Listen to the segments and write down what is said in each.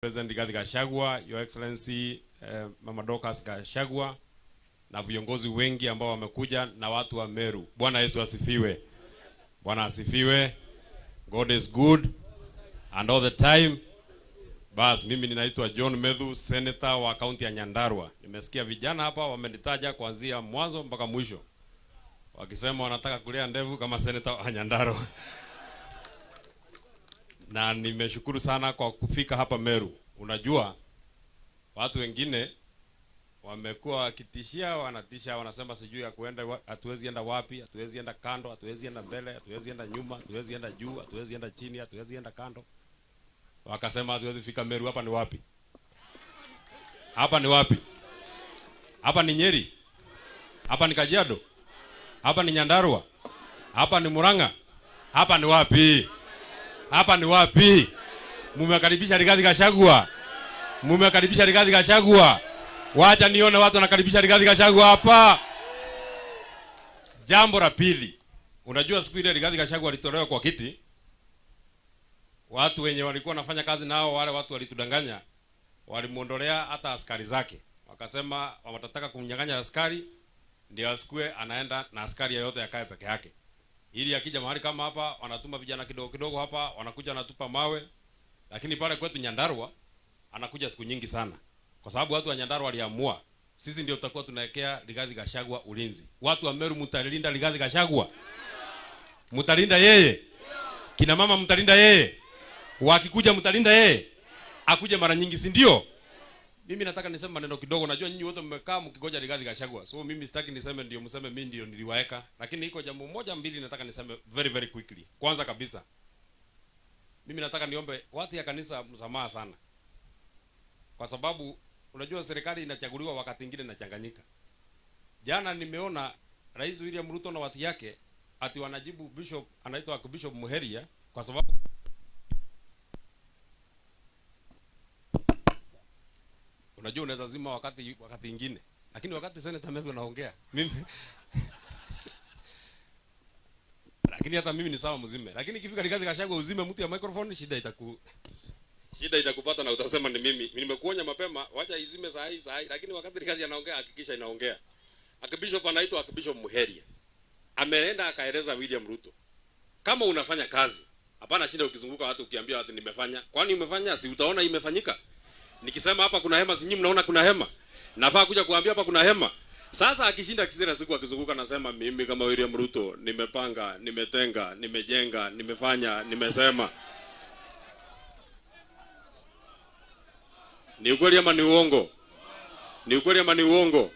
President Rigathi Gachagua, Your Excellency Mama Dorcas Gachagua na viongozi wengi ambao wamekuja na watu wa Meru. Bwana Yesu asifiwe. Bwana asifiwe. God is good and all the time. Bas, mimi ninaitwa John Medhu, senator wa kaunti ya Nyandarua. Nimesikia vijana hapa wamenitaja kuanzia mwanzo mpaka mwisho, wakisema wanataka kulea ndevu kama senator wa Nyandarua. Na nimeshukuru sana kwa kufika hapa Meru. Unajua watu wengine wamekuwa wakitishia, wanatisha, wanasema sijui ya kuenda, hatuwezi enda wapi, hatuwezi enda kando, hatuwezi enda mbele, hatuwezi enda nyuma, hatuwezi enda juu, hatuwezi enda chini, hatuwezi enda kando. Wakasema hatuwezi fika Meru. Hapa ni wapi? Hapa ni wapi? Hapa ni Nyeri? Hapa ni Kajiado? Hapa ni Nyandarua? Hapa ni Murang'a? Hapa ni wapi? Hapa ni wapi? Mumekaribisha Rigathi Gachagua. Mumekaribisha Rigathi Gachagua. Wacha nione watu wanakaribisha Rigathi Gachagua hapa. Jambo la pili. Unajua siku ile Rigathi Gachagua alitolewa kwa kiti, watu wenye walikuwa wanafanya kazi nao, wale watu walitudanganya, walimuondolea hata askari zake. Wakasema watataka kumnyang'anya askari ndio asikue anaenda na askari yote yakae peke yake. Ili akija mahali kama hapa wanatuma vijana kidogo kidogo hapa, wanakuja wanatupa mawe. Lakini pale kwetu Nyandarua anakuja siku nyingi sana. Kwa sababu watu wa Nyandarua waliamua sisi ndio tutakuwa tunawekea Rigathi Gachagua ulinzi. Watu wa Meru mtalinda Rigathi Gachagua? Mtalinda yeye? Kina mama mtalinda yeye? Wakikuja mtalinda yeye? Akuje mara nyingi, si ndio? Mimi nataka niseme maneno kidogo. Najua nyinyi wote mmekaa mkigoja Rigathi Gachagua. So mimi sitaki niseme ndio mseme mimi ndio niliwaeka. Lakini iko jambo moja mbili nataka niseme very quickly. Kwanza kabisa, mimi nataka niombe watu ya kanisa msamaha sana. Kwa sababu unajua serikali inachaguliwa wakati mwingine inachanganyika. Jana nimeona Rais William Ruto na watu yake ati wanajibu Bishop anaitwa Bishop Muheria kwa sababu unajua unaweza zima wakati mwingine, lakini wakati Senator Medhu anaongea mimi lakini hata mimi ni sawa mzime, lakini ikifika Rigathi Gachagua uzime mtu ya microphone, shida itakupata na utasema ni mimi. Nimekuonya mapema, wacha izime saa hii, lakini wakati Rigathi anaongea hakikisha inaongea. Akibishop anaitwa Bishop Muheria ameenda akaeleza William Ruto, kama unafanya kazi hapana shida ukizunguka watu ukiambia watu nimefanya. Kwani umefanya? Si utaona imefanyika. Nikisema hapa kuna hema, si nyinyi mnaona kuna hema? Nafaa kuja kuambia hapa kuna hema. Sasa akishinda kisira siku akizunguka nasema mimi kama William Ruto nimepanga, nimetenga, nimejenga, nimefanya, nimesema. Ni ukweli ama ni uongo? Ni ukweli ama ni uongo?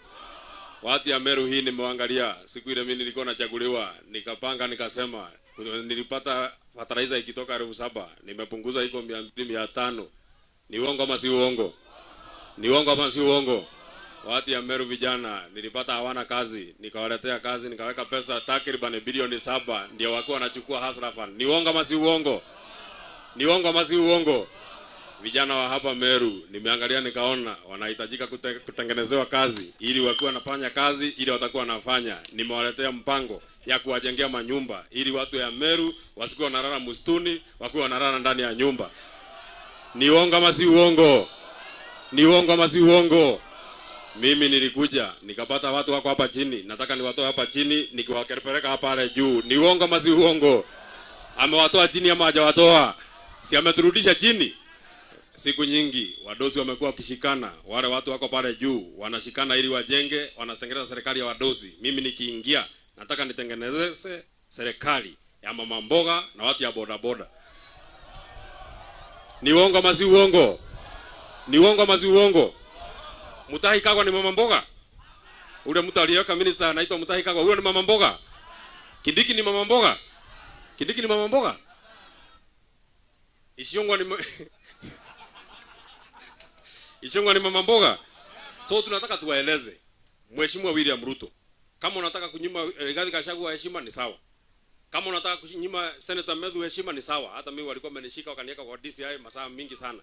Watu ya Meru hii nimeangalia. Siku ile mimi nilikuwa nachaguliwa, nikapanga nikasema nilipata fertilizer ikitoka 7,000, nimepunguza iko 200-500. Ni uongo ama si uongo? Ni uongo ama si uongo? Watu ya Meru vijana nilipata hawana kazi, nikawaletea kazi, nikaweka pesa takriban bilioni 7 ndio wako wanachukua Hustler Fund. Ni uongo ama si uongo? Ni uongo ama si uongo? Vijana wa hapa Meru nimeangalia nikaona wanahitajika kutengenezewa kazi ili wakiwa wanafanya kazi ili watakuwa wanafanya. Nimewaletea mpango ya kuwajengea manyumba ili watu ya Meru wasikuwa wanalala msituni, wakiwa wanalala ndani ya nyumba. Ni uongo ama si uongo? Ni uongo ama si uongo? Mimi nilikuja nikapata watu wako hapa chini, nataka niwatoe hapa chini nikiwapeleka hapa pale juu. Ni uongo ama si uongo? Amewatoa chini ama hajawatoa? Si ameturudisha chini? Siku nyingi wadosi wamekuwa wakishikana, wale watu wako pale juu wanashikana ili wajenge, wanatengeneza serikali ya wadosi. Mimi nikiingia nataka nitengeneze serikali ya mama mboga na watu ya boda boda. Ni uongo ama si uongo? Ni uongo ama si uongo? Mutahi Kagwa ni mama mboga? Ule mtu aliyeweka minister anaitwa Mutahi Kagwa, huyo ni mama mboga? Kindiki ni mama mboga? Kindiki ni mama mboga? Ishongwa ni Ishongwa ni mama mboga? So tunataka tuwaeleze Mheshimiwa William Ruto, kama unataka kunyima Rigathi Gachagua heshima ni sawa. Kama unataka kunyima Senator Medhu heshima ni sawa. Hata mimi walikuwa wamenishika wakaniweka kwa DCI masaa mingi sana.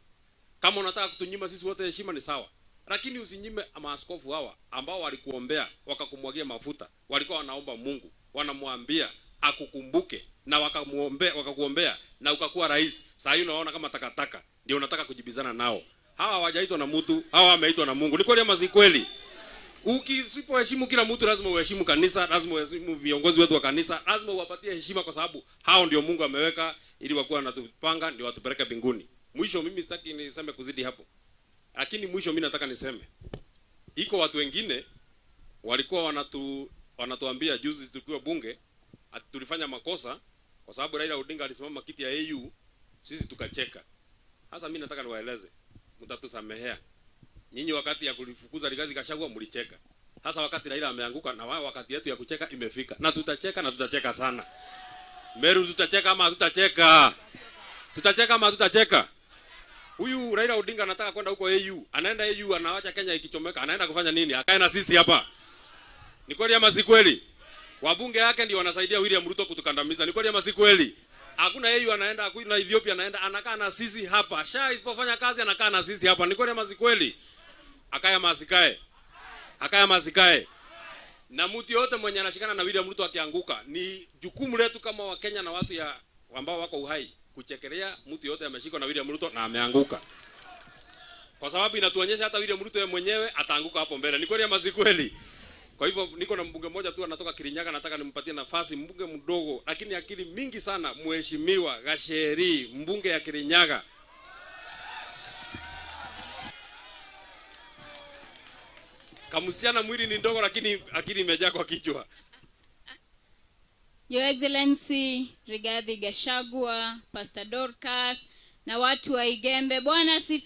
Kama unataka kutunyima sisi wote heshima ni sawa. Lakini usinyime maaskofu hawa ambao walikuombea wakakumwagia mafuta. Walikuwa wanaomba Mungu, wanamwambia akukumbuke na wakakuombea na ukakuwa rais. Sasa hiyo unaona kama takataka ndio unataka kujibizana nao. Hawa hawajaitwa na mtu, hawa wameitwa na Mungu. Ni kweli ama si kweli? Ukisipoheshimu kila mtu, lazima uheshimu kanisa, lazima uheshimu viongozi wetu wa kanisa, lazima uwapatie heshima, kwa sababu hao ndio Mungu ameweka ili wakuwa wanatupanga ndio watupeleke mbinguni. Mwisho, mimi sitaki niseme kuzidi hapo, lakini mwisho mimi nataka niseme iko watu wengine walikuwa wanatuambia juzi tukiwa bunge ati tulifanya makosa kwa sababu Raila Odinga alisimama kiti ya AU, sisi tukacheka. Sasa mimi nataka niwaeleze, mtatusamehea. Nyinyi wakati ya kulifukuza Rigathi Gachagua mlicheka. Sasa wakati Raila ameanguka, na wao wakati yetu ya kucheka imefika. Na tutacheka, na tutacheka sana. Meru, tutacheka ama tutacheka? Tutacheka ama tutacheka? Huyu Raila Odinga anataka kwenda huko AU. Anaenda AU, anaacha Kenya ikichomeka. Anaenda kufanya nini? Akae na sisi hapa. Ni kweli ama si kweli? Wabunge yake ndio wanasaidia William Ruto kutukandamiza. Ni kweli ama si kweli? Hakuna AU anaenda, hakuna Ethiopia anaenda, anakaa na sisi hapa. Sha isipofanya kazi anakaa na sisi hapa. Ni kweli ama si kweli? Akaya masikae. Akaya masikae. Na mtu yote mwenye anashikana na William Ruto akianguka, ni jukumu letu kama Wakenya na watu ya ambao wako uhai kuchekelea mtu yote ameshikwa na William Ruto na ameanguka. Kwa sababu inatuonyesha hata William Ruto mwenyewe ataanguka hapo mbele. Ni kweli ama si kweli? Kwa hivyo niko na mbunge mmoja tu anatoka Kirinyaga, nataka nimpatie nafasi, mbunge mdogo lakini akili mingi sana, Mheshimiwa Gacheri, mbunge ya Kirinyaga. Kamusiana mwili ni ndogo lakini akili imejaa kwa kichwa. Your Excellency Rigathi Gachagua, Pastor Dorcas na watu wa Igembe, Bwana asifiwe.